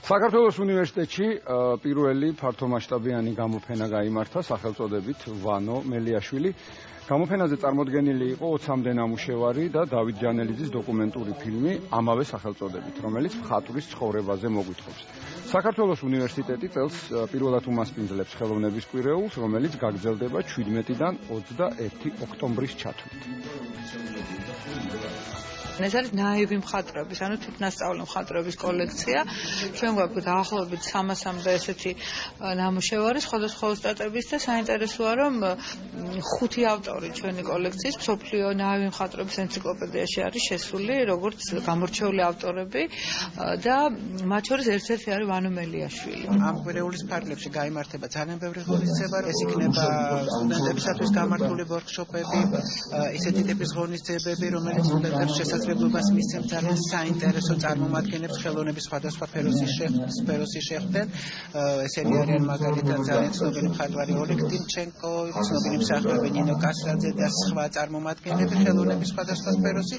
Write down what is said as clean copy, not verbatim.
საქართველოს უნივერსიტეტში პირველი ფართომასშტაბიანი გამოფენა გაიმართა სახელწოდებით ვანო მელიაშვილი. გამოფენაზე წარმოდგენილი იყო 20-მდე ნამუშევარი და დავით ჯანელიძის დოკუმენტური ფილმი ამავე სახელწოდებით, რომელიც მხატვრის ცხოვრებაზე მოგვითხრობს. საქართველოს უნივერსიტეტი წელს პირველად უმასპინძლებს ხელოვნების კვირეულს, რომელიც გაგრძელდება 17-დან 21 ოქტომბრის ჩათვლით. ეს არის ნაივი მხატვრების, ანუ თვითნასწავლი მხატვრების კოლექცია. ჩვენ გვაქვს დაახლოებით 300-მდე ესეთი ნამუშევარი სხვადასხვა ოსტატების და საინტერესოა, რომ 5 ავტორი ჩვენი კოლექციის მსოფლიო ნაივი მხატვრების ენციკლოპედიაში არის შესული, როგორც გამორჩეული ავტორები და მათ შორის ერთ-ერთი არის ვანო მელიაშვილი. ამ კვირეულის ფარგლებში გაიმართება ძალიან ბევრი ღონისძიება, ეს იქნება სტუდენტებისათვის გამართული ვორქშოპები, ისეთი ტიპის ღონისძიებები, რომელიც სტუდენტებს შესაძლებლობას მისცემს ძალიან საინტერესო წარმომადგენლებს ხელოვნების სხვადასხვა სფეროში შეხვდნენ. ესენი არიან მაგალითად ძალიან ცნობილი მხატვარი ოლეგ ტიმჩენკო, ცნობილი მსახიობი ნინო კასრაძე და სხვა წარმომადგენლები ხელოვნების სხვადასხვა სფეროში.